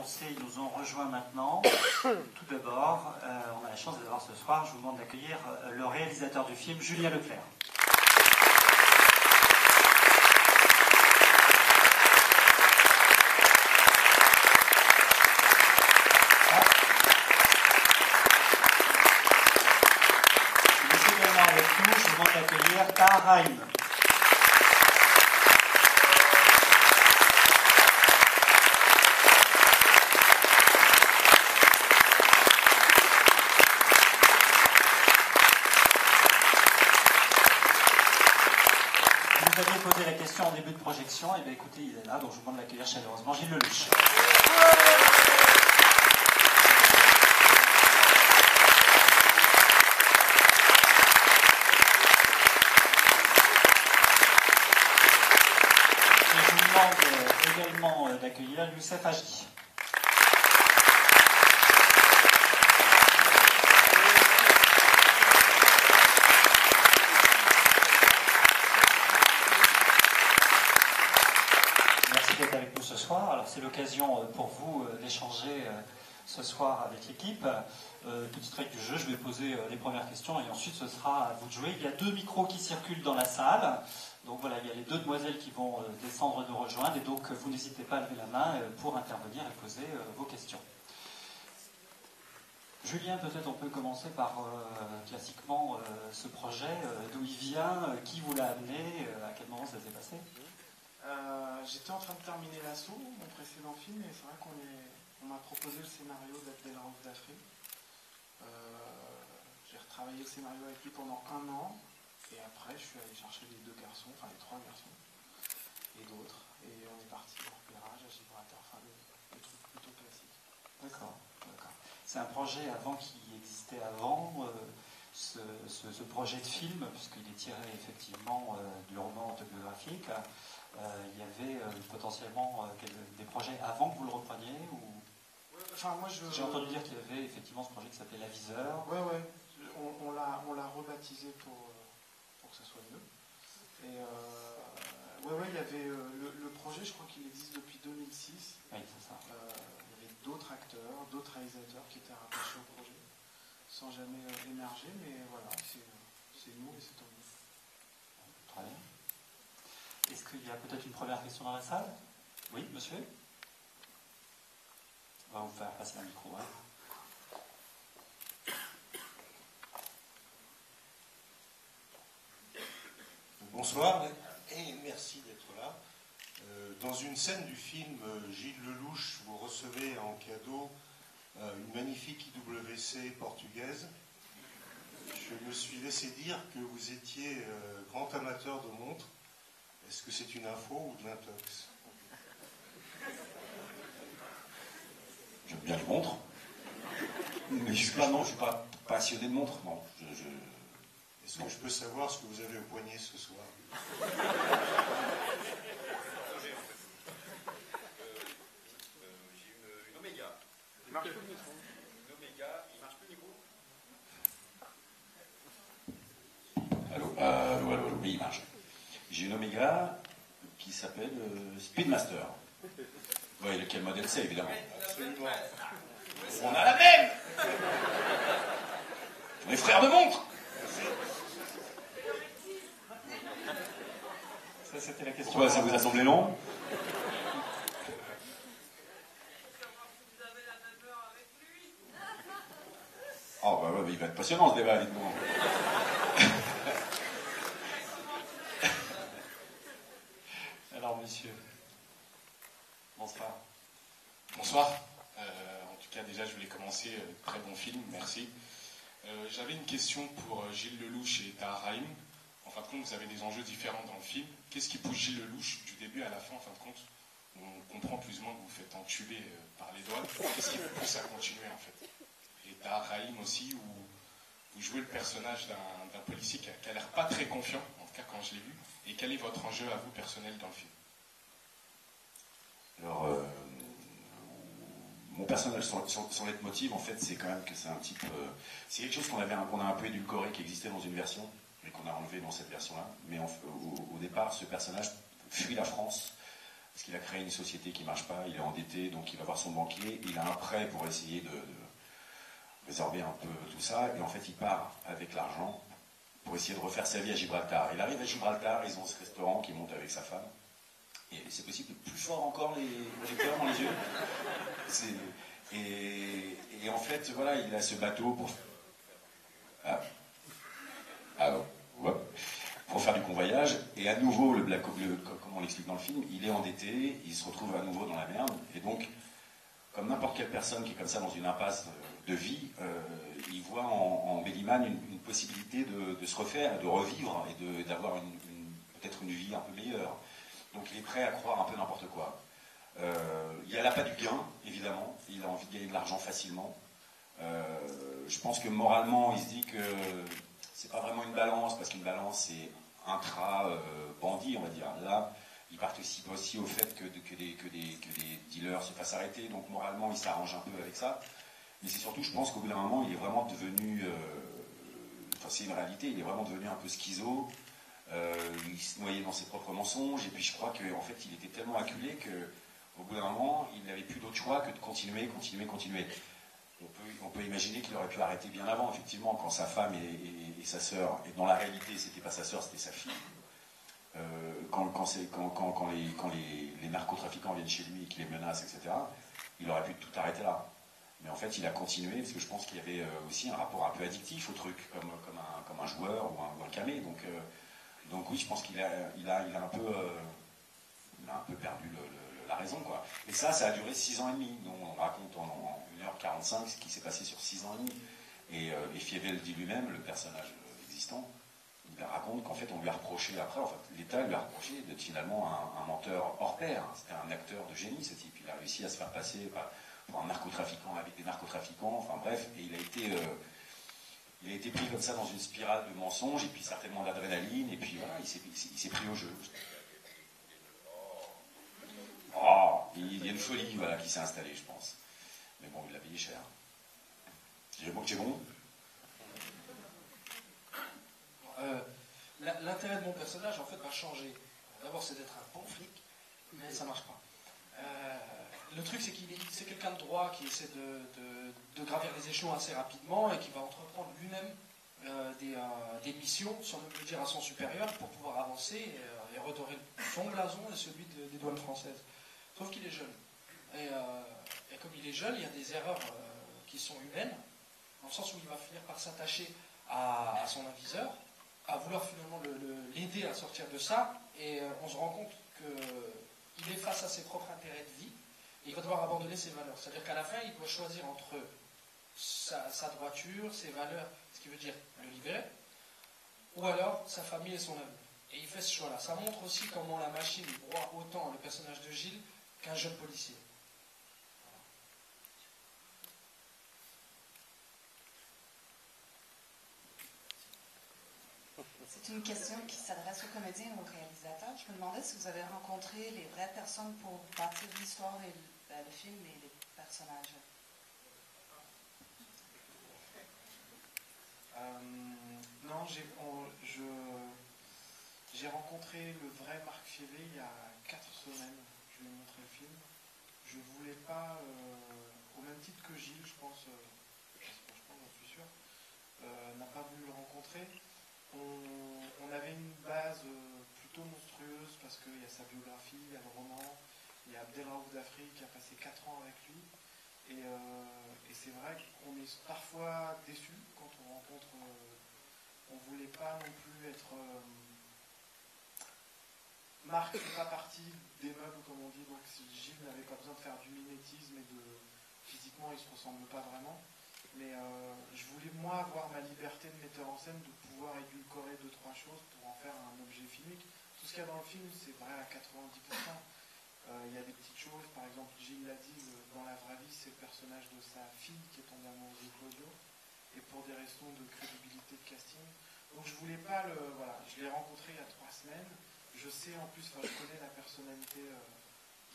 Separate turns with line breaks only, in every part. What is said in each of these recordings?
annoncé, ils nous ont rejoints maintenant. Tout d'abord, on a la chance d'avoir ce soir, je vous demande d'accueillir le réalisateur du film, Julien Leclerc. Il est également avec nous, je vous demande d'accueillir Tahar Rahim. Vous aviez posé la question en début de projection, et bien écoutez, il est là, donc je vous demande de l'accueillir chaleureusement, Gilles Lelouch. Et je vous demande également d'accueillir Youssef Hachdi. Avec nous ce soir. Alors c'est l'occasion pour vous d'échanger ce soir avec l'équipe. Petite règle du jeu, je vais poser les premières questions et ensuite ce sera à vous de jouer. Il y a 2 micros qui circulent dans la salle. Donc voilà, il y a les 2 demoiselles qui vont descendre nous rejoindre et donc vous n'hésitez pas à lever la main pour intervenir et poser vos questions. Julien, peut-être on peut commencer par classiquement ce projet, d'où il vient, qui vous l'a amené, à quel moment ça s'est passé?
J'étais en train de terminer l'assaut, mon précédent film, et c'est vrai qu'on m'a proposé le scénario d'Abdelraouf Dafri. J'ai retravaillé le scénario avec lui pendant 1 an, et après je suis allé chercher les 2 garçons, enfin les 3 garçons, et d'autres, et on est parti en repérage à Gibraltar, enfin le truc plutôt classique.
D'accord, d'accord. C'est un projet avant qui existait avant ce projet de film, puisqu'il est tiré effectivement du roman autobiographique. Il y avait potentiellement des projets avant que vous le repreniez ou...
Enfin, moi,
j'ai entendu dire qu'il y avait effectivement ce projet qui s'appelait L'Aviseur.
Ouais. On l'a rebaptisé pour que ça soit mieux. Et il y avait le projet, je crois qu'il existe depuis 2006.
Oui, c'est ça.
Il y avait d'autres acteurs, d'autres réalisateurs qui étaient rattachés au projet, sans jamais émerger, mais voilà, c'est nous et c'est tant mieux.
Très bien. Est-ce qu'il y a peut-être une première question dans la salle? Oui, monsieur? On va vous faire passer un micro.
Bonsoir et merci d'être là. Dans une scène du film Gilles Lelouch, vous recevez en cadeau une magnifique IWC portugaise. Je me suis laissé dire que vous étiez grand amateur de montres. Est-ce que c'est une info ou de l'intox?
J'aime bien les montres. Mais je ne suis pas passionné de montres. Non.
Est-ce que je peux savoir ce que vous avez au poignet ce soir?
J'ai une Omega. Il marche plus le micro. Une Omega, il marche plus le micro. Allô, oui, il marche. J'ai une Omega qui s'appelle Speedmaster. Vous voyez lequel modèle c'est, évidemment.
Absolument.
On a la même. On est frères de montre.
Ça, c'était la question.
Pourquoi ça vous a semblé long? Oh, bah, il va être passionnant ce débat, dites-moi.
Alors, monsieur. Bonsoir.
Bonsoir. En tout cas, déjà, je voulais commencer. Très bon film, merci. J'avais une question pour Gilles Lelouch et Tahar Rahim. En fin de compte, vous avez des enjeux différents dans le film. Qu'est-ce qui pousse Gilles Lelouch du début à la fin, en fin de compte? On comprend plus ou moins que vous faites entuber par les doigts. Qu'est-ce qui vous pousse à continuer, en fait? Et Tahar Rahim aussi, où vous jouez le personnage d'un policier qui a l'air pas très confiant, en tout cas quand je l'ai vu. Et quel est votre enjeu à vous personnel dans le film?
Alors, mon personnage, son leitmotiv, en fait, c'est quand même que c'est un type... c'est quelque chose qu'on a un peu édulcoré, qui existait dans une version, mais qu'on a enlevé dans cette version-là. Mais au départ, ce personnage fuit la France parce qu'il a créé une société qui ne marche pas, il est endetté, donc il va voir son banquier, il a un prêt pour essayer de résorber un peu tout ça, et en fait il part avec l'argent pour essayer de refaire sa vie à Gibraltar. Il arrive à Gibraltar, ils ont ce restaurant qui monte avec sa femme, et c'est possible, plus fort encore les cœurs dans les yeux. Et en fait, voilà, il a ce bateau pour... pour faire du convoyage, et à nouveau, comme on l'explique dans le film, il est endetté, il se retrouve à nouveau dans la merde, et donc, comme n'importe quelle personne qui est comme ça dans une impasse de vie, il voit en Bellyman une possibilité de se refaire, de revivre, et d'avoir peut-être une vie un peu meilleure. Donc il est prêt à croire un peu n'importe quoi. Il n'y a là pas du gain, évidemment, il a envie de gagner de l'argent facilement. Je pense que moralement, il se dit que c'est pas vraiment une balance, parce qu'une balance, c'est intra-bandit, on va dire. Là, il participe aussi au fait que des dealers se fassent arrêter, donc moralement, il s'arrange un peu avec ça. Mais c'est surtout, je pense qu'au bout d'un moment, il est vraiment devenu... Enfin, c'est une réalité, il est vraiment devenu un peu schizo. Il se noyait dans ses propres mensonges, et puis je crois qu'en fait, il était tellement acculé qu'au bout d'un moment, il n'avait plus d'autre choix que de continuer. On peut imaginer qu'il aurait pu arrêter bien avant, effectivement, quand sa femme et sa sœur, et dans la réalité, c'était pas sa sœur, c'était sa fille, quand les narcotrafiquants viennent chez lui et qu'il les menacent, etc., il aurait pu tout arrêter là. Mais en fait, il a continué, parce que je pense qu'il y avait aussi un rapport un peu addictif au truc, comme un joueur ou un camé. Donc oui, je pense qu'il a un peu perdu la raison, quoi. Et ça a duré 6 ans et demi. Donc on raconte en 1h45 ce qui s'est passé sur 6 ans et demi. Et Fievel dit lui-même, le personnage existant, il raconte qu'en fait on lui a reproché après, en fait l'État lui a reproché d'être finalement un menteur hors pair. C'était un acteur de génie, ce type. Il a réussi à se faire passer pour un narcotrafiquant avec des narcotrafiquants, enfin bref, et il a été pris comme ça dans une spirale de mensonges, et puis certainement d'adrénaline, et puis voilà, il s'est pris au jeu. Oh, il y a une folie, voilà, qui s'est installée, je pense. Mais bon, il l'a payé cher. J'ai bon.
L'intérêt de mon personnage, en fait, va changer. D'abord, c'est d'être un bon flic, mais ça marche pas. Le truc, c'est c'est quelqu'un de droit qui essaie de gravir les échelons assez rapidement et qui va entreprendre lui-même des missions, sans même le dire à son supérieur, pour pouvoir avancer et redorer son blason et celui des douanes françaises. Sauf qu'il est jeune. Et comme il est jeune, il y a des erreurs qui sont humaines, dans le sens où il va finir par s'attacher à son aviseur, à vouloir finalement l'aider à sortir de ça, et on se rend compte qu'il est face à ses propres intérêts de vie, et il va devoir abandonner ses valeurs. C'est-à-dire qu'à la fin, il doit choisir entre sa droiture, ses valeurs, ce qui veut dire le libérer, ou alors sa famille et son avenir. Et il fait ce choix-là. Ça montre aussi comment la machine broie autant le personnage de Gilles qu'un jeune policier.
C'est une question qui s'adresse aux comédiens et aux réalisateurs. Je me demandais si vous avez rencontré les vraies personnes pour bâtir l'histoire et le film et les personnages.
Non, j'ai rencontré le vrai Marc Fievel il y a 4 semaines. Je lui ai montré le film. Je voulais pas, au même titre que Gilles, je pense, j'en suis sûr, n'a pas voulu le rencontrer. On avait une base plutôt monstrueuse parce qu'il y a sa biographie, il y a le roman, il y a Abdelraouf Dafri qui a passé 4 ans avec lui. Et c'est vrai qu'on est parfois déçu quand on rencontre. On ne voulait pas non plus être. Marc ne fait pas partie des meubles, comme on dit, donc Gilles n'avait pas besoin de faire du mimétisme et physiquement, ils ne se ressemblent pas vraiment. Mais je voulais, moi, avoir ma liberté de metteur en scène, de pouvoir édulcorer 2-3 choses pour en faire un objet filmique. Tout ce qu'il y a dans le film, c'est vrai à 90%. Il y a des petites choses, par exemple, Gilles l'a dit, dans la vraie vie, c'est le personnage de sa fille qui est tombée amoureuse de Claudio, et pour des raisons de crédibilité de casting. Donc je voulais pas voilà, je l'ai rencontré il y a 3 semaines. Je sais en plus, je connais la personnalité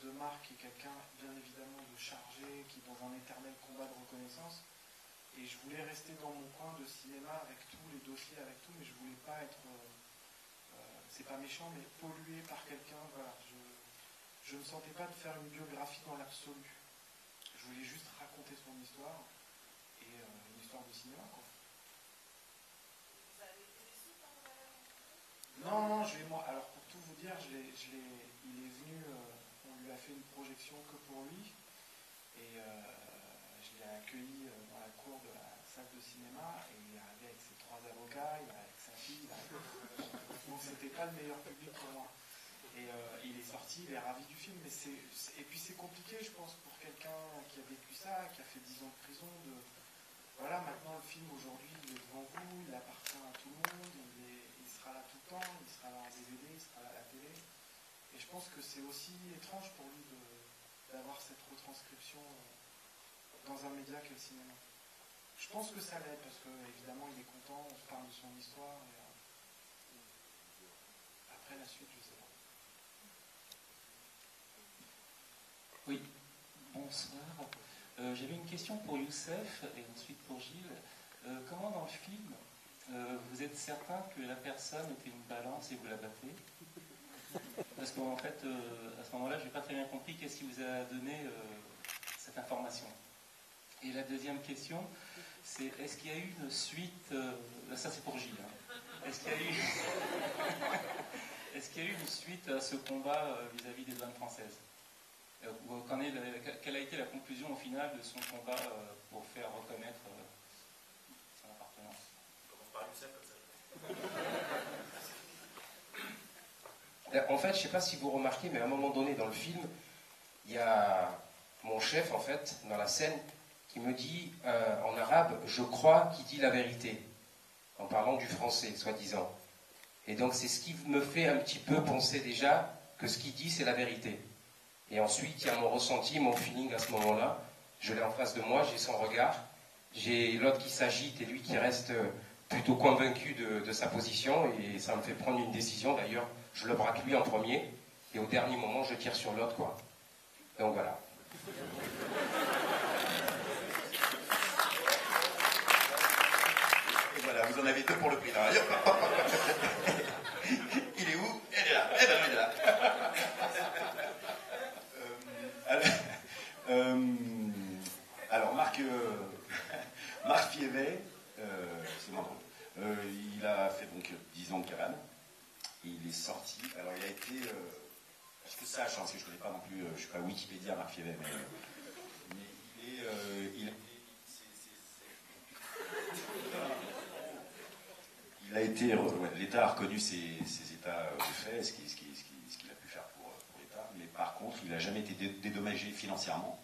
de Marc, qui est quelqu'un, bien évidemment, de chargé, qui est dans un éternel combat de reconnaissance. Et je voulais rester dans mon coin de cinéma avec tous les dossiers, avec tout, mais je voulais pas être, c'est pas méchant, mais pollué par quelqu'un. Voilà, je je ne me sentais pas de faire une biographie dans l'absolu. Je voulais juste raconter son histoire et une histoire de cinéma, quoi.
Vous avez été déçu quand vous l'avez rencontré?
Non, moi, alors pour tout vous dire, il est venu, on lui a fait une projection que pour lui, et je l'ai accueilli dans la cour de la salle de cinéma, et il est arrivé avec ses 3 avocats, il est avec sa fille, donc c'était pas le meilleur public pour moi. Et il est sorti, il est ravi du film, mais et puis c'est compliqué, je pense, pour quelqu'un qui a vécu ça, qui a fait 10 ans de prison, voilà, maintenant le film aujourd'hui, il est devant vous, il appartient à tout le monde, il sera là tout le temps, il sera là en DVD, il sera là à la télé. Et je pense que c'est aussi étrange pour lui d'avoir cette retranscription dans un média qu'est le cinéma. Je pense que ça l'aide, parce que évidemment il est content, on se parle de son histoire, et après la suite, je sais pas.
Oui, bonsoir. J'avais une question pour Youssef et ensuite pour Gilles. Comment dans le film, vous êtes certain que la personne était une balance et vous la battez? Parce qu'en fait, à ce moment-là, je n'ai pas très bien compris qu'est-ce qui vous a donné cette information. Et la deuxième question, c'est est-ce qu'il y a eu une suite, ça c'est pour Gilles, hein. Est-ce qu'il y a eu une suite à ce combat vis-à-vis des douanes françaises? Quelle a été la conclusion au final de son combat pour faire reconnaître son appartenance?
On commence par Youssef comme ça.
En fait, je ne sais pas si vous remarquez, mais à un moment donné dans le film, il y a mon chef, en fait, dans la scène, qui me dit en arabe, je crois qu'il dit la vérité, en parlant du français, soi-disant. Et donc c'est ce qui me fait un petit peu penser déjà que ce qu'il dit, c'est la vérité. Et ensuite, il y a mon ressenti, mon feeling à ce moment-là. Je l'ai en face de moi, j'ai son regard. J'ai l'autre qui s'agite et lui qui reste plutôt convaincu de sa position. Et ça me fait prendre une décision. D'ailleurs, je le braque lui en premier. Et au dernier moment, je tire sur l'autre, quoi. Donc voilà.
Et voilà, vous en avez 2 pour le prix. Là. Il est où? Elle est là. Eh ben, elle est là. Alors, Marc Fievet, c'est moins drôle. Il a fait donc 10 ans de cabane. Et il est sorti. Alors, il a été. Je que sache, parce que je ne connais pas non plus. Je ne suis pas Wikipédia, Marc Fievet, mais il a été. L'État a reconnu ses états de fait, ce qu'il a pu faire pour l'État. Mais par contre, il n'a jamais été dédommagé financièrement.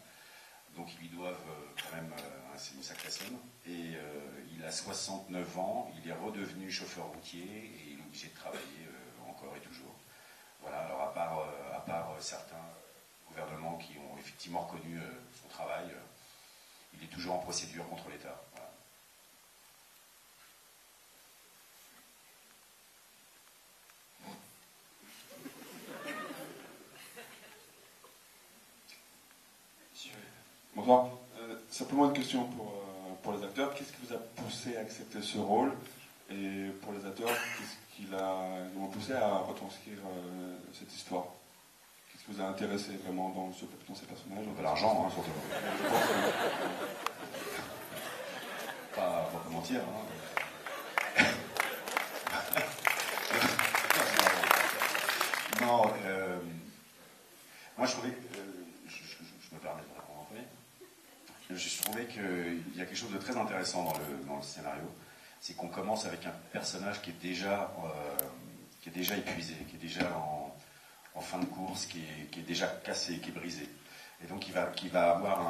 Donc ils lui doivent quand même une sacrée somme. Et il a 69 ans, il est redevenu chauffeur routier et il est obligé de travailler encore et toujours. Voilà, alors à part certains gouvernements qui ont effectivement reconnu son travail, il est toujours en procédure contre l'État. Voilà.
Bonsoir. Simplement une question pour les acteurs. Qu'est-ce qui vous a poussé à accepter ce rôle? Et pour les acteurs, qu'est-ce qui vous a poussé à retranscrire cette histoire? Qu'est-ce qui vous a intéressé vraiment dans ces personnages?
De l'argent, hein, surtout. Pas mentir. Hein. Non, moi je trouvais que... je me permets de répondre en premier. Je trouvais qu'il y a quelque chose de très intéressant dans le scénario. C'est qu'on commence avec un personnage qui est déjà épuisé, qui est déjà en fin de course, qui est déjà cassé, qui est brisé. Et donc qui va avoir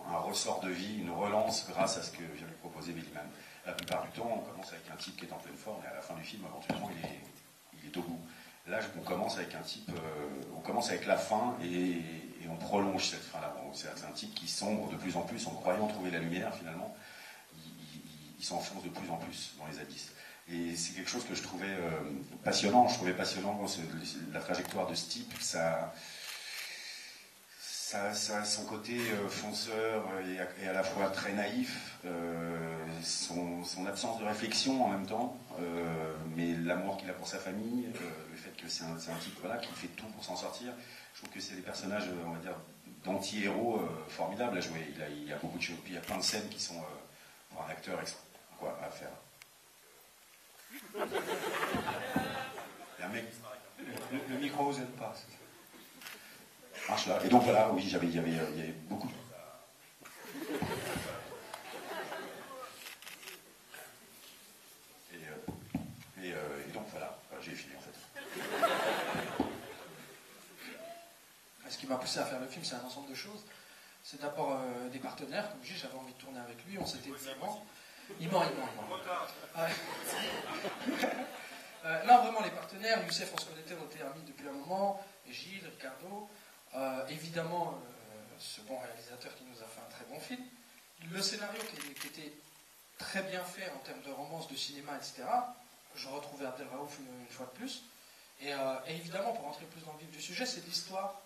un ressort de vie, une relance grâce à ce que vient lui proposer Belliman. La plupart du temps, on commence avec un type qui est en pleine forme et à la fin du film, éventuellement, il est au bout. Là, on commence avec un type, on commence avec la fin et on prolonge cette fin-là. C'est un type qui sombre de plus en plus en croyant trouver la lumière, finalement. Il s'enfonce de plus en plus dans les abysses. Et c'est quelque chose que je trouvais passionnant. Je trouvais passionnant la trajectoire de ce type. Ça a son côté fonceur et à la fois très naïf, son absence de réflexion en même temps, mais l'amour qu'il a pour sa famille, le fait que c'est un type qui fait tout pour s'en sortir. je trouve que c'est des personnages, on va dire, d'anti-héros formidables à jouer. Il y a beaucoup de choses, puis il y a plein de scènes qui sont, pour un acteur, quoi, à faire. Il y a un mec...
Le micro vous aide pas.
Marche là. Et donc voilà, oui, il y avait beaucoup de... Et donc voilà, j'ai fini en fait.
Ce qui m'a poussé à faire le film, c'est un ensemble de choses. C'est d'abord des partenaires, comme je dis, j'avais envie de tourner avec lui, on s'était vraiment... Il ment. Non, vraiment, les partenaires, Youssef, on se connaissait, on était amis depuis un moment, et Gilles, Ricardo, évidemment, ce bon réalisateur qui nous a fait un très bon film. Le scénario qui était très bien fait en termes de romance, de cinéma, etc. Je retrouvais Abdel Raouf une fois de plus. Et évidemment, pour rentrer plus dans le vif du sujet, c'est l'histoire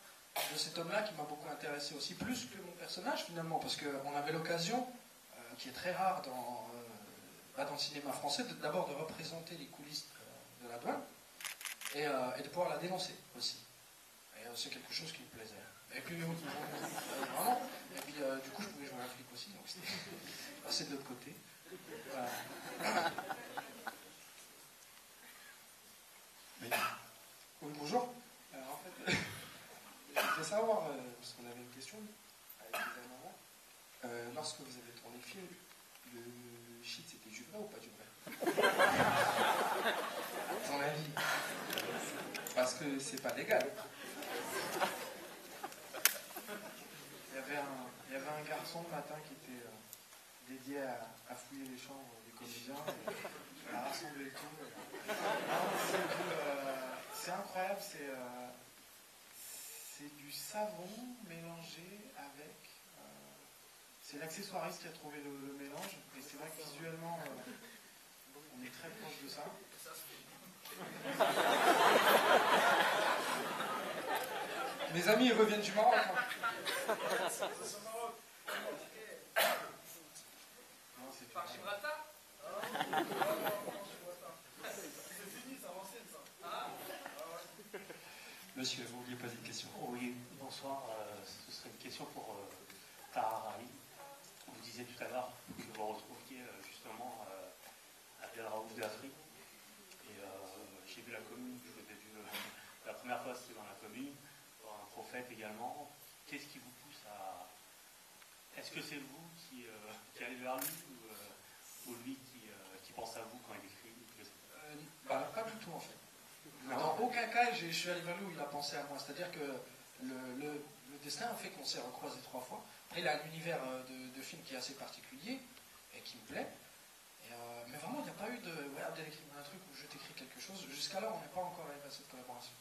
de cet homme-là qui m'a beaucoup intéressé aussi, plus que mon personnage finalement, parce qu'on avait l'occasion, qui est très rare dans le cinéma français, d'abord de représenter les coulisses de la douane et de pouvoir la dénoncer aussi. Et c'est quelque chose qui me plaisait. Et puis, vraiment, et puis du coup, je pouvais jouer un flic aussi, donc c'était passé de l'autre côté. Voilà. Oui, bonjour. Alors, en fait, je voulais savoir, parce qu'on avait une question avec les mamans, lorsque vous avez tourné le film, le shit c'était du vrai ou pas du vrai? Ton avis? Parce que c'est pas légal.
Il y avait un garçon le matin qui était dédié à fouiller les chambres des comédiens et à rassembler tout. C'est incroyable, c'est du savon mélangé avec... c'est l'accessoiriste qui a trouvé le mélange, et c'est vrai que visuellement, on est très proche de ça.
Mes amis, ils reviennent du Maroc.
Par Gibraltar?
Monsieur, vous vouliez poser une question?
Oui, bonsoir. Ce serait une question pour Tahar Rahim. Vous disiez tout à l'heure que vous retrouviez justement Abdel Raouf d'Afrique. Et j'ai vu la commune, je vous ai vu la première fois, c'était dans la commune, pour un prophète également. Qu'est-ce qui vous pousse à... Est-ce que c'est vous qui allez vers lui ou lui qui pense à vous quand il écrit?
Pas du tout en fait. Dans aucun cas, je suis allé vers lui où il a pensé à moi. C'est-à-dire que le destin a fait qu'on s'est recroisés 3 fois. Après, il a un univers de film qui est assez particulier et qui me plaît. Mais vraiment, il n'y a pas eu de « ouais, Abdel écrit-moi un truc » ou « je t'écris quelque chose ». Jusqu'à là, on n'est pas encore arrivé à cette collaboration.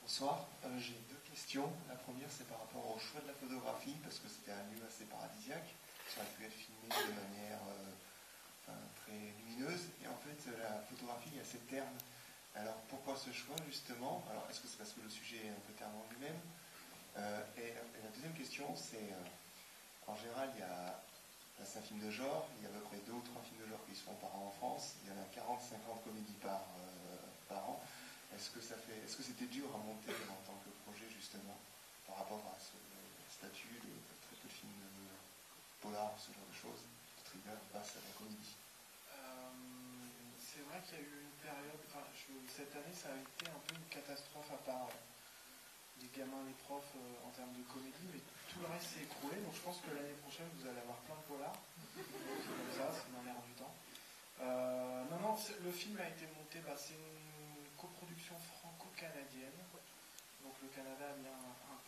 Bonsoir, j'ai 2 questions. La première, c'est par rapport au choix de la photographie, parce que c'était un lieu assez paradisiaque. Ça aurait pu être filmé de manière très lumineuse. Et en fait, la photographie est assez terne. Alors, pourquoi ce choix, justement? Alors, est-ce que c'est parce que le sujet est un peu terne en lui-même? Et la deuxième question, c'est, en général, c'est un film de genre. Il y a à peu près 2 ou 3 films de genre qui se font par an en France. Il y en a 40-50 comédies par an. Est-ce que c'était dur à monter en tant que projet, justement, par rapport à ce statut de très peu de films de polar, ce genre de choses, de thriller, passe à la comédie?
C'est vrai qu'il y a eu une période, cette année ça a été un peu une catastrophe à part des gamins, les profs en termes de comédie, mais tout le reste s'est écroulé, donc je pense que l'année prochaine vous allez avoir plein de polars. C'est comme ça, c'est dans l'air du temps. Non, le film a été monté, c'est une coproduction franco-canadienne, donc le Canada a mis un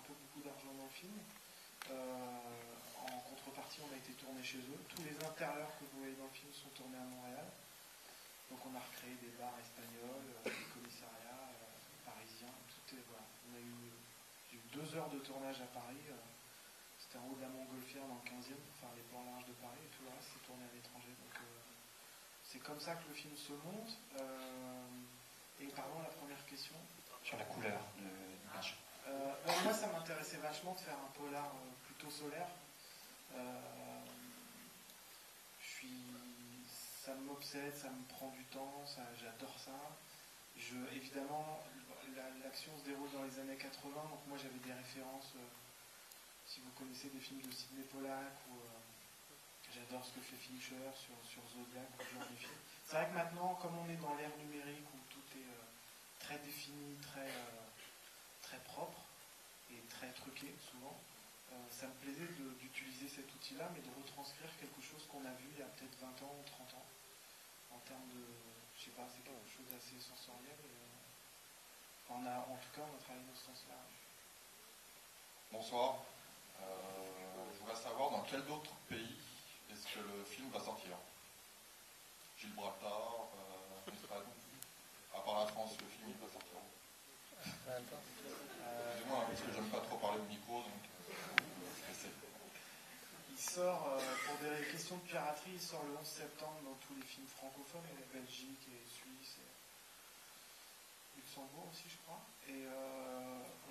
peu beaucoup d'argent dans le film. En contrepartie, on a été tourné chez eux. Tous les intérieurs que vous voyez dans le film sont tournés à Montréal. Donc on a recréé des bars espagnols, des commissariats parisiens. Voilà. J'ai eu 2 heures de tournage à Paris. C'était en haut de la Montgolfière dans le 15e, pour faire les plans larges de Paris. Et tout le reste, c'est tourné à l'étranger. Donc c'est comme ça que le film se monte. Et pardon, la première question.
Sur la couleur de l'image.
Moi, ça m'intéressait vachement de faire un polar plutôt solaire. Ça ça m'obsède, ça me prend du temps, j'adore ça. Évidemment, l'action se déroule dans les années 80, donc moi j'avais des références, si vous connaissez des films de Sidney Pollack, ou j'adore ce que fait Fincher sur Zodiac, ou ce genre de film. C'est vrai que maintenant, comme on est dans l'ère numérique où tout est très défini, très propre et très truqué souvent, ça me plaisait d'utiliser cet outil-là, mais de retranscrire quelque chose qu'on a vu il y a peut-être 20 ans ou 30 ans, en termes de, je sais pas, c'est quelque chose d'assez sensoriel. En tout cas, on a travaillé dans ce sens-là.
Bonsoir. Je voudrais savoir dans quel autre pays est-ce que le film va sortir. Gibraltar, Espagne. À part la France, le film il va sortir. Excusez-moi, parce que j'aime pas trop parler au micro, donc
il sort, pour des questions de piraterie, il sort le 11 septembre dans tous les films francophones, Belgique et Suisse, et Luxembourg aussi, je crois. Et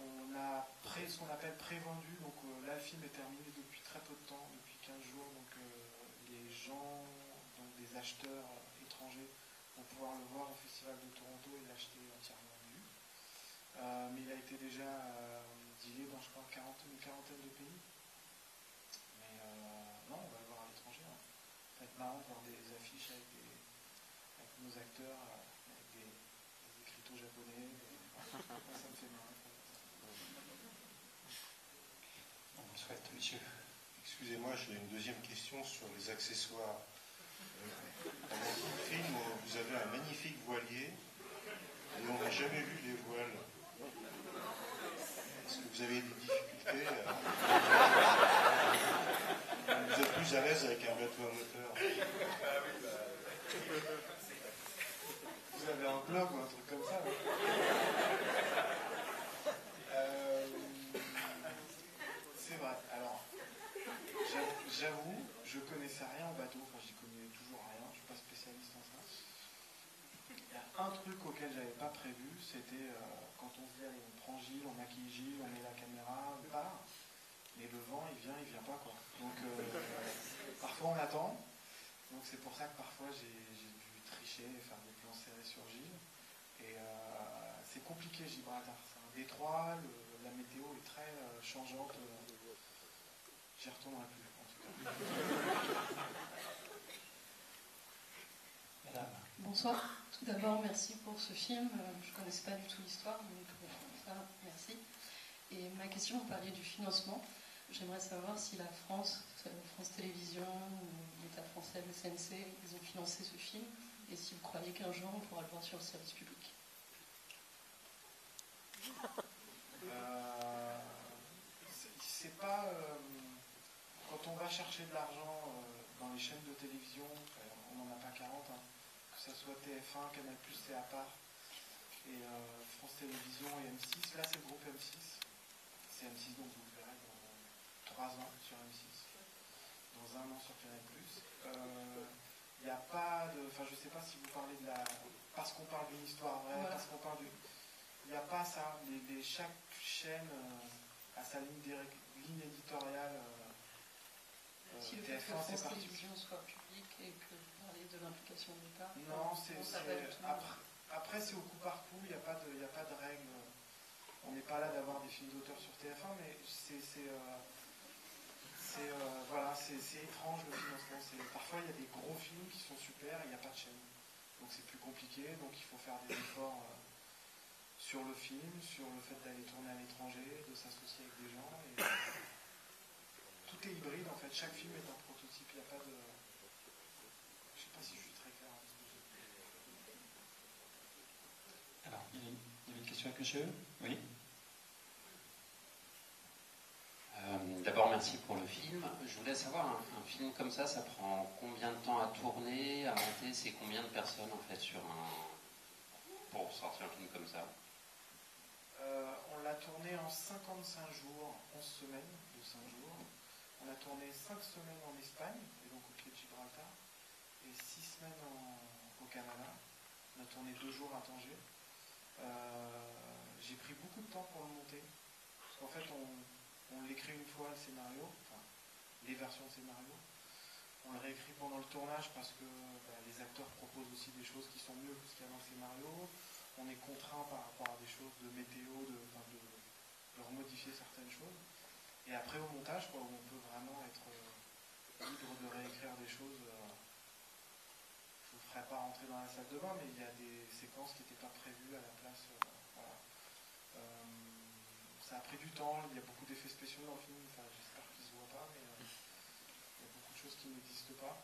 on a ce qu'on appelle pré-vendu, donc là le film est terminé depuis très peu de temps, depuis 15 jours, donc les gens, donc des acheteurs étrangers, vont pouvoir le voir au Festival de Toronto et l'acheter entièrement nu. Mais il a été déjà dealé dans, je crois, une quarantaine de pays. Mais non, on va le voir à l'étranger. Hein. Ça va être marrant de voir des affiches avec nos acteurs, avec des écriteaux japonais. Ça me fait marrer.
On vous souhaite, monsieur.
Excusez-moi, j'ai une deuxième question sur les accessoires. Pendant tout le film, vous avez un magnifique voilier et on n'a jamais vu les voiles. Est-ce que vous avez des difficultés Vous êtes plus à l'aise avec un bateau à moteur?
Vous avez un blog ou un truc comme ça? C'est vrai. Alors, j'avoue, je connaissais rien en bateau. Enfin, j'y connais toujours rien. Je suis pas spécialiste en ça. Il y a un truc auquel j'avais pas prévu, c'était quand on se dit allez, on prend Gilles, on maquille Gilles, on met la caméra, on part. Mais le vent, il vient pas quoi. Donc parfois on attend. Donc c'est pour ça que parfois j'ai dû tricher et faire des plans serrés sur Gilles. Et c'est compliqué Gibraltar. C'est un détroit, la météo est très changeante. J'y retournerai plus en tout cas.
Madame.
Bonsoir. Tout d'abord, merci pour ce film. Je ne connaissais pas du tout l'histoire, donc ça, merci. Et ma question, vous parliez du financement. J'aimerais savoir si la France Télévisions, ou l'État français, le CNC, ils ont financé ce film, et si vous croyez qu'un jour on pourra le voir sur le service public.
C'est pas... quand on va chercher de l'argent dans les chaînes de télévision, on n'en a pas 40, hein, que ce soit TF1, Canal+, c'est à part, et France Télévisions et M6, là c'est le groupe M6. C'est M6, donc vous le verrez dans 3 ans sur M6, dans 1 an sur Canal+. Il n'y a pas de... Enfin, je ne sais pas si vous parlez de la... Parce qu'on parle d'une histoire vraie, voilà. Parce qu'on parle du... Il n'y a pas ça. Chaque chaîne a sa ligne éditoriale.
Si le fait que France Télévisions soit publique et que vous parlez de l'implication de l'État...
Non, après c'est au coup par coup, il n'y a pas de règle. On n'est pas là d'avoir des films d'auteur sur TF1, mais voilà, c'est étrange le financement. Parfois, il y a des gros films qui sont super et il n'y a pas de chaîne. Donc c'est plus compliqué, donc il faut faire des efforts sur le film, sur le fait d'aller tourner à l'étranger, de s'associer avec des gens. Et, tout est hybride en fait, chaque film est un prototype, il n'y a pas de... Je ne sais pas si je suis très clair.
Alors, il y avait une question avec monsieur? Oui.
D'abord, merci pour le film. Je voulais savoir, un film comme ça prend combien de temps à tourner, à monter? C'est combien de personnes en fait pour sortir un film comme ça?
On l'a tourné en 55 jours, 11 semaines de 5 jours. On a tourné 5 semaines en Espagne, et donc au pied de Gibraltar, et 6 semaines au Canada. On a tourné 2 jours à Tanger. J'ai pris beaucoup de temps pour le monter, parce qu'en fait on l'écrit une fois le scénario, enfin les versions de scénario. on le réécrit pendant le tournage parce que les acteurs proposent aussi des choses qui sont mieux que ce qu'il y a dans le scénario. On est contraint par rapport à des choses de météo, de remodifier certaines choses. Et après au montage, où on peut vraiment être libre de réécrire des choses. Je ne vous ferai pas rentrer dans la salle de bain, mais il y a des séquences qui n'étaient pas prévues à la place. Voilà. Ça a pris du temps, il y a beaucoup d'effets spéciaux dans le film, j'espère qu'ils ne se voient pas, mais il y a beaucoup de choses qui n'existent pas.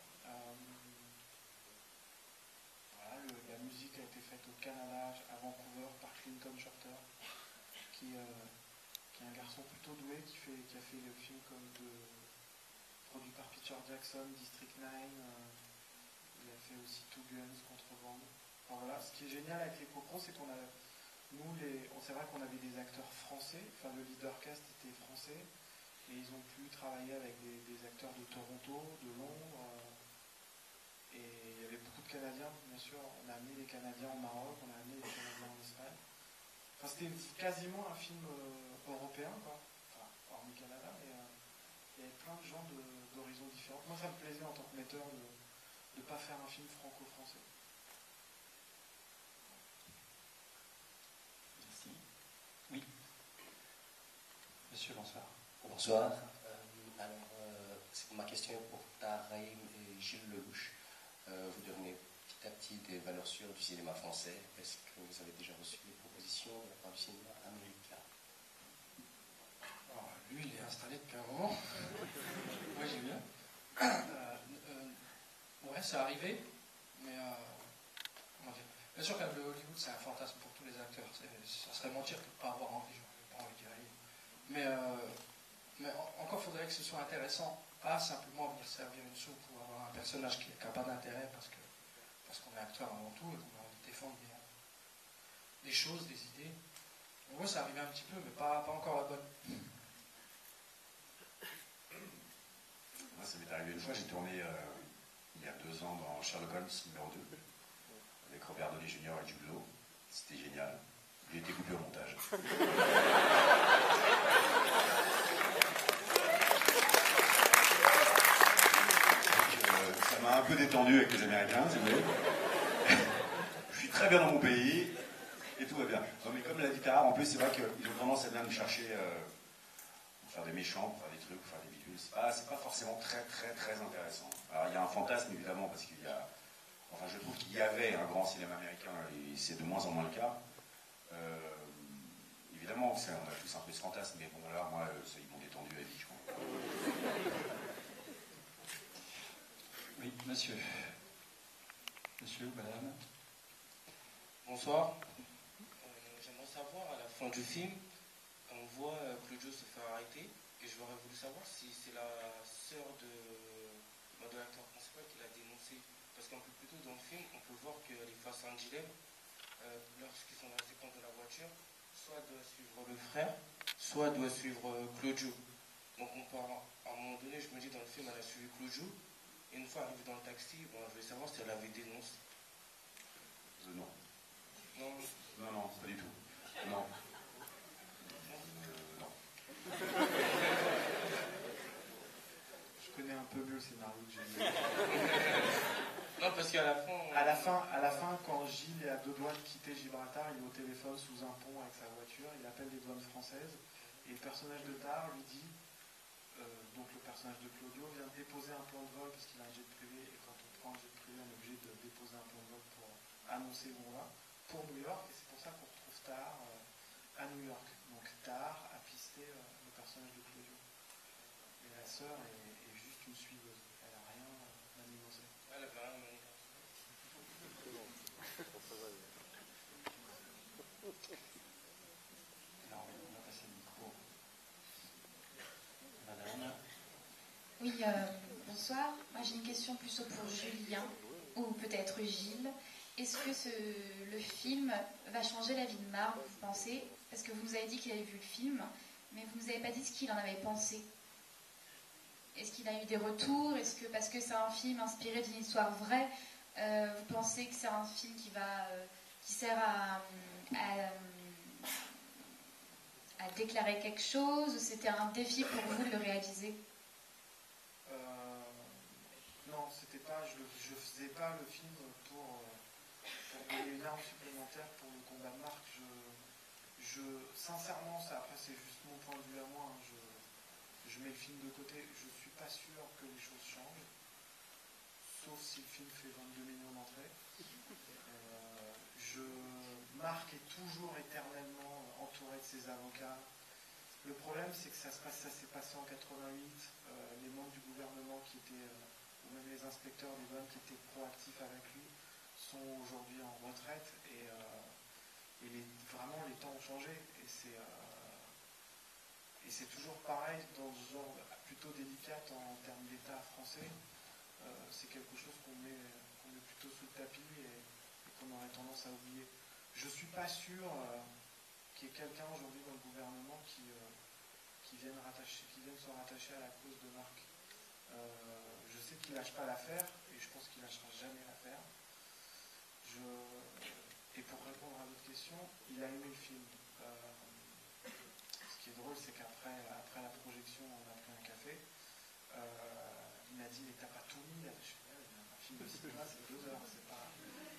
Voilà, la musique a été faite au Canada, à Vancouver, par Clinton Shorter, qui est un garçon plutôt doué, qui a fait le film produit par Peter Jackson, District 9, il a fait aussi Two Guns, Contrebande. Enfin, voilà. Ce qui est génial avec les copros, c'est qu'on a, c'est vrai qu'on avait des acteurs français, le leader cast était français, et ils ont pu travailler avec des acteurs de Toronto, de Londres, et il y avait beaucoup de Canadiens, bien sûr. On a amené les Canadiens au Maroc, on a amené les Canadiens en Espagne. Enfin, c'était quasiment un film européen, quoi. Enfin, hormis Canada, mais il y avait plein de gens d'horizons différents. Moi, ça me plaisait en tant que metteur de ne pas faire un film franco-français.
Merci. Oui. Monsieur, bonsoir.
Bonsoir. Ma question est pour Tahar Rahim et Gilles Lelouch. Vous devenez petit à petit des valeurs sûres du cinéma français. Est-ce que vous avez déjà reçu des propositions de la part du cinéma américain?
Alors, lui, il est installé depuis un moment. Moi, j'ai bien. Ouais, c'est arrivé, mais comment dire, bien sûr qu'à Hollywood, c'est un fantasme pour tous les acteurs. Ça serait mentir de ne pas avoir envie. J'aurais pas envie d'y aller. Mais encore faudrait que ce soit intéressant, pas simplement venir servir une soupe ou avoir un personnage qui n'a pas d'intérêt parce qu'on est acteur avant tout et qu'on a envie de défendre des choses, des idées. Donc moi, ça arrivait un petit peu, mais pas encore la bonne.
Moi, ça m'est arrivé une fois, j'ai tourné il y a 2 ans dans Sherlock Holmes numéro 2 avec Robert Downey Jr. et Jude Law. C'était génial. J'ai été coupé au montage. Ça m'a un peu détendu avec les Américains, si vous voulez. Je suis très bien dans mon pays et tout va bien. Non, mais comme l'a dit Tahar, en plus, c'est vrai qu'ils ont tendance à bien nous chercher pour faire des méchants, pour faire des trucs, pour faire des bidules. C'est pas forcément très intéressant. Alors, il y a un fantasme, évidemment, parce qu'il y a... Enfin, je trouve qu'il y avait un grand cinéma américain et c'est de moins en moins le cas. Évidemment, on a tous un peu ce fantasme, mais bon, là, moi, ils m'ont détendu à vie, je crois.
Oui, monsieur. Monsieur, madame.
Bonsoir. J'aimerais savoir, à la fin du film, on voit Claudio se faire arrêter, et j'aurais voulu savoir si c'est la sœur de l'acteur principal qui l'a dénoncé. Parce qu'un peu plus tôt dans le film, on peut voir qu'elle est face à un dilemme. Lorsqu'ils sont dans la séquence de la voiture, soit elle doit suivre le frère, soit elle doit suivre Claudio. Donc à un moment donné, je me dis dans le film, elle a suivi Claudio. Et une fois arrivée dans le taxi, je voulais savoir si elle avait dénoncé.
Non.
Non.
Non, pas du tout. Non. Non.
Je connais un peu mieux le scénario que j'ai lu.
Non, parce qu'à la fin...
À la fin, quand Gilles est à 2 doigts de quitter Gibraltar, il est au téléphone sous un pont avec sa voiture, il appelle les douanes françaises, et le personnage de Tahar lui dit, donc le personnage de Claudio vient déposer un plan de vol parce qu'il a un jet privé, et quand on prend un jet privé, on est obligé de déposer un plan de vol pour annoncer où on va, pour New York, et c'est pour ça qu'on retrouve Tahar à New York. Donc Tahar a pisté le personnage de Claudio. Et la sœur est juste une suiveuse, elle n'a rien manigancé.
Elle avait rien manigancé.
Alors, on va passer le micro. Madame.
Oui, bonsoir. Moi, j'ai une question plutôt pour Julien, ou peut-être Gilles. Est-ce que le film va changer la vie de Marc, vous pensez? Parce que vous nous avez dit qu'il avait vu le film, mais vous ne nous avez pas dit ce qu'il en avait pensé. Est-ce qu'il a eu des retours? Est-ce que, parce que c'est un film inspiré d'une histoire vraie, vous pensez que c'est un film qui sert à déclarer quelque chose, ou c'était un défi pour vous de le réaliser?
Non, c'était pas, je faisais pas le film pour donner une arme supplémentaire pour le combat de Marc. Sincèrement, ça, après c'est juste mon point de vue à moi, hein, je mets le film de côté, je suis pas sûr que les choses changent, sauf si le film fait 22 millions d'entrées. Marc est toujours éternellement entouré de ses avocats. Le problème, c'est que ça s'est passé en 88. Les membres du gouvernement qui étaient, ou même les inspecteurs des douanes qui étaient proactifs avec lui, sont aujourd'hui en retraite. Et vraiment, les temps ont changé. Et c'est toujours pareil dans ce genre plutôt délicat en termes d'État français. C'est quelque chose qu'on met plutôt sous le tapis et qu'on aurait tendance à oublier. Je ne suis pas sûr qu'il y ait quelqu'un aujourd'hui dans le gouvernement qui vienne se rattacher à la cause de Marc. Je sais qu'il ne lâche pas l'affaire et je pense qu'il ne lâchera jamais l'affaire. Et pour répondre à votre question, il a aimé le film. Ce qui est drôle, c'est qu'après la projection, on a pris un café. Il m'a dit, mais t'as pas tout mis. Je suis là, un film de cinéma, c'est 2 heures. C'est pas...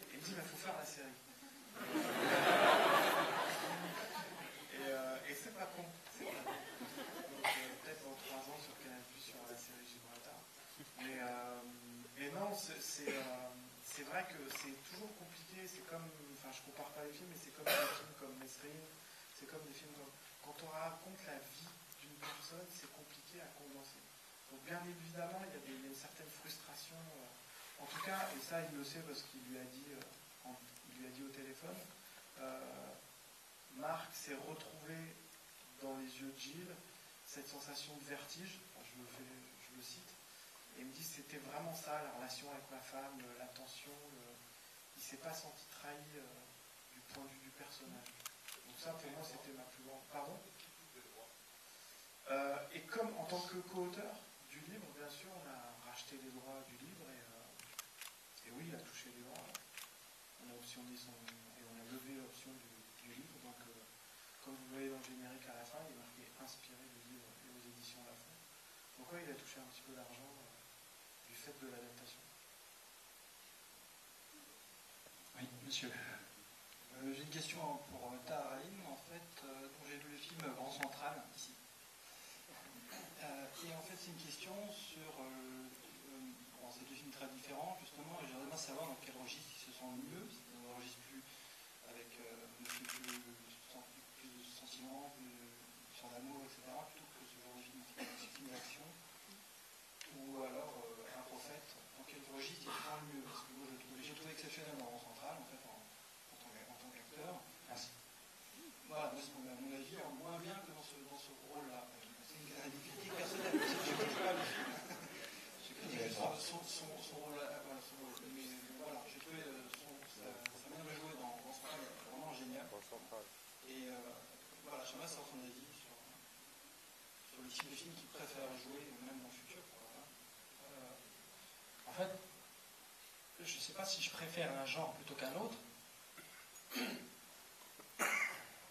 Et il me dit, il faut faire la série. Et c'est pas con. Donc peut-être dans 3 ans sur Canal+, sur la série Gibraltar. Mais non, c'est vrai que c'est toujours compliqué. C'est comme, enfin, je compare pas les films, mais c'est comme des films comme Mesrine. C'est comme des films comme... Quand on raconte la vie d'une personne, c'est compliqué à condenser. Donc bien évidemment, il y a une certaine frustration. En tout cas, et ça, il le sait parce qu'il lui a dit au téléphone. Marc s'est retrouvé dans les yeux de Gilles cette sensation de vertige. Enfin, je le cite. Et il me dit c'était vraiment ça, la relation avec ma femme, la tension. Il ne s'est pas senti trahi du point de vue du personnage. Donc ça, pour moi, c'était ma plus grande... Pardon ? Et comme en tant que co-auteur du livre, bien sûr, on a racheté les droits du livre et oui, il a touché les droits. On a optionné et on a levé l'option du livre. Donc, comme vous voyez dans le générique à la fin, il est marqué inspiré du livre et aux éditions La Fond. Donc oui, il a touché un petit peu d'argent du fait de l'adaptation.
Oui, monsieur. J'ai une question pour Tahar Rahim, en fait, dont j'ai lu le film Grand Central, ici. Et en fait, c'est une question sur... bon, c'est 2 films très différents, justement, et j'aimerais bien savoir dans quel registre ils se sentent mieux, si c'est dans un registre plus avec plus de sentiments, plus sur l'amour, etc., plutôt que ce genre de film d'action, ou alors Un prophète, dans quel registre ils se sentent mieux, parce que moi j'ai trouvé exceptionnel dans Grand Central, en fait, en tant qu'acteur. Merci. Voilà, à mon avis, moins bien que dans ce rôle-là. C'est une critique personnelle, je ne critique pas le film. Je critique son rôle-là. Mais voilà, j'ai trouvé sa manière de jouer dans ce film vraiment génial. Et voilà, j'aimerais savoir son avis sur les types de films qu'il préfère jouer, même dans le futur. En fait, je ne sais pas si je préfère un genre plutôt qu'un autre.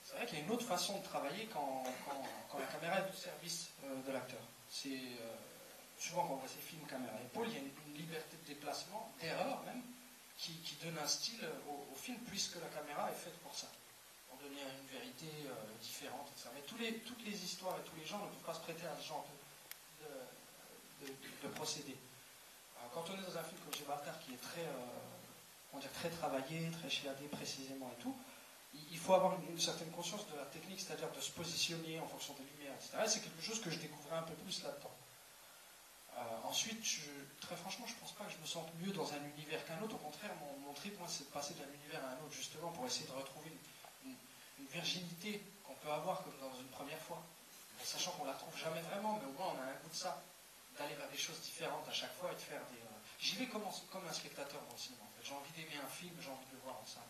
C'est vrai qu'il y a une autre façon de travailler quand la caméra est au service de l'acteur. C'est souvent quand on voit ces films caméra épaule, il y a une liberté de déplacement, d'erreur même, qui donne un style au film, puisque la caméra est faite pour ça, pour donner une vérité différente, etc. Mais toutes les histoires et tous les gens ne peuvent pas se prêter à ce genre de procédé. Alors, quand on est dans un film comme Gibraltar qui est très travaillé, très chiadé précisément et tout, il faut avoir une certaine conscience de la technique, c'est-à-dire de se positionner en fonction des lumières, etc. Et c'est quelque chose que je découvrais un peu plus là-dedans. Ensuite, très franchement, je ne pense pas que je me sente mieux dans un univers qu'un autre. Au contraire, mon trip, moi, c'est de passer d'un univers à un autre, justement, pour essayer de retrouver une virginité qu'on peut avoir comme dans une première fois. En sachant qu'on ne la trouve jamais vraiment, mais au moins on a un goût de ça, d'aller vers des choses différentes à chaque fois et de faire des... J'y vais comme un spectateur dans le cinéma, en fait. J'ai envie d'aimer un film, j'ai envie de le voir en salle.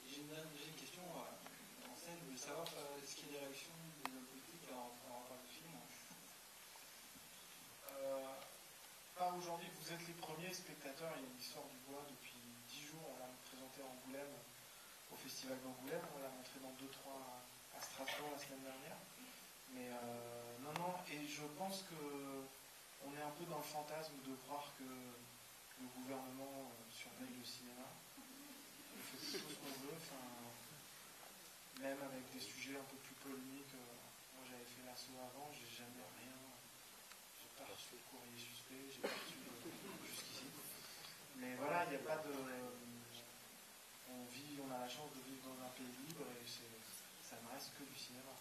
J'ai une question en scène, je veux savoir est-ce qu'il y a des réactions des hommes politiques en rapport au film.
Pas aujourd'hui, vous êtes les premiers spectateurs, il y a une histoire du bois depuis 10 jours, on l'a présenté à Angoulême, au festival d'Angoulême, on l'a montré dans 2-3 à Strasbourg la semaine dernière. Mais non, et je pense que on est un peu dans le fantasme de croire que le gouvernement surveille le cinéma. On fait tout ce qu'on veut, même avec des sujets un peu plus polémiques. Moi j'avais fait l'assaut avant, j'ai jamais rien. J'ai pas reçu de courrier suspect, j'ai pas reçu jusqu'ici. Mais voilà, il n'y a pas de. On a la chance de vivre dans un pays libre et ça ne reste que du cinéma.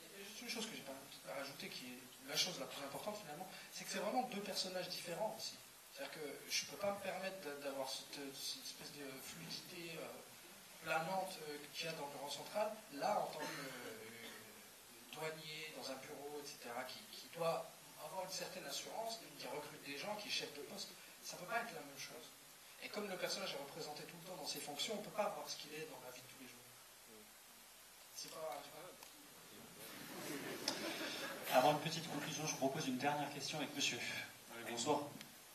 Il y a juste une chose que j'ai pas à rajouter qui est la chose la plus importante finalement, c'est que c'est vraiment deux personnages différents aussi. C'est-à-dire que je ne peux pas me permettre d'avoir cette espèce de fluidité planante qu'il y a dans le bureau central, là en tant que douanier dans un bureau, etc., qui doit avoir une certaine assurance, qui recrute des gens, qui est chef de poste. Ça ne peut pas être la même chose. Et comme le personnage est représenté tout le temps dans ses fonctions, on ne peut pas voir ce qu'il est dans la vie de tous les jours. C'est pas...
Avant une petite conclusion, je vous propose une dernière question avec monsieur.
Bonsoir.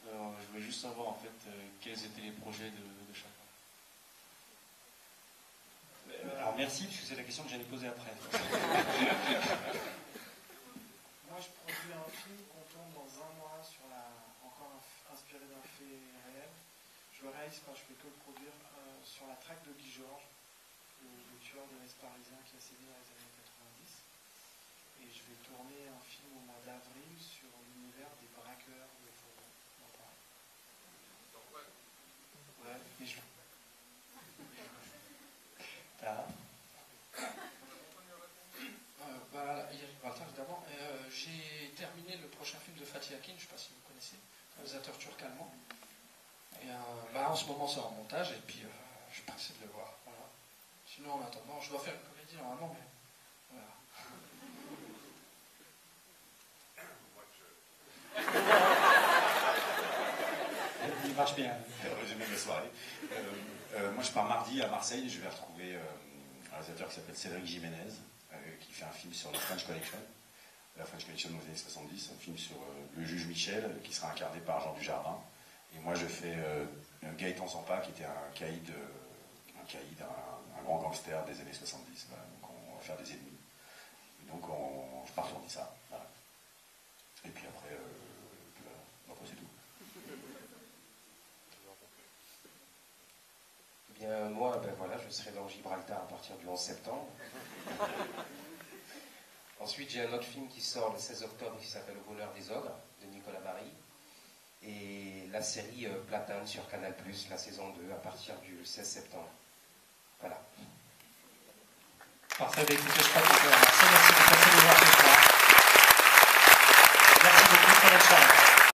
Je voulais juste savoir en fait quels étaient les projets de chacun.
Alors merci, puisque c'est la question que j'allais poser après.
Moi je produis un film qu'on tourne dans un mois encore inspiré d'un fait réel. Je le réalise pas, je fais que le produire sur la traque de Guy Georges, le tueur de l'Est parisien qui a sévi dans les années 90. Et je vais tourner un film au mois d'avril sur l'univers des braqueurs de Faubourg dans Paris. Ouais, et je... évidemment. J'ai terminé le prochain film de Fatih Akin, je ne sais pas si vous connaissez, réalisateur turc-allemand. Et en ce moment, c'est en montage, et puis je suis pressé de le voir. Voilà. Sinon, en attendant, je dois faire une comédie normalement, mais voilà.
Il marche bien.
Résumé de la soirée. Moi, je pars mardi à Marseille, je vais retrouver un réalisateur qui s'appelle Cédric Jiménez, qui fait un film sur la French Connection. La French Connection dans les années 70, un film sur le juge Michel, qui sera incarné par Jean Dujardin. Et moi, je fais Gaëtan Zampa, qui était un caïd, un grand gangster des années 70. Voilà. Donc, on va faire des ennemis. Et donc, je pars tourner ça. Voilà. Et puis après, c'est tout.
Eh bien, moi, voilà, je serai dans Gibraltar à partir du 11 septembre. Ensuite, j'ai un autre film qui sort le 16 octobre qui s'appelle Au bonheur des ogres, de Nicolas Bari. Et la série Platane sur Canal+, la saison 2, à partir du 16 septembre. Voilà.
Parfait, écoutez, je crois que merci de passer nous voir ce soir. Merci beaucoup, très bonne soirée.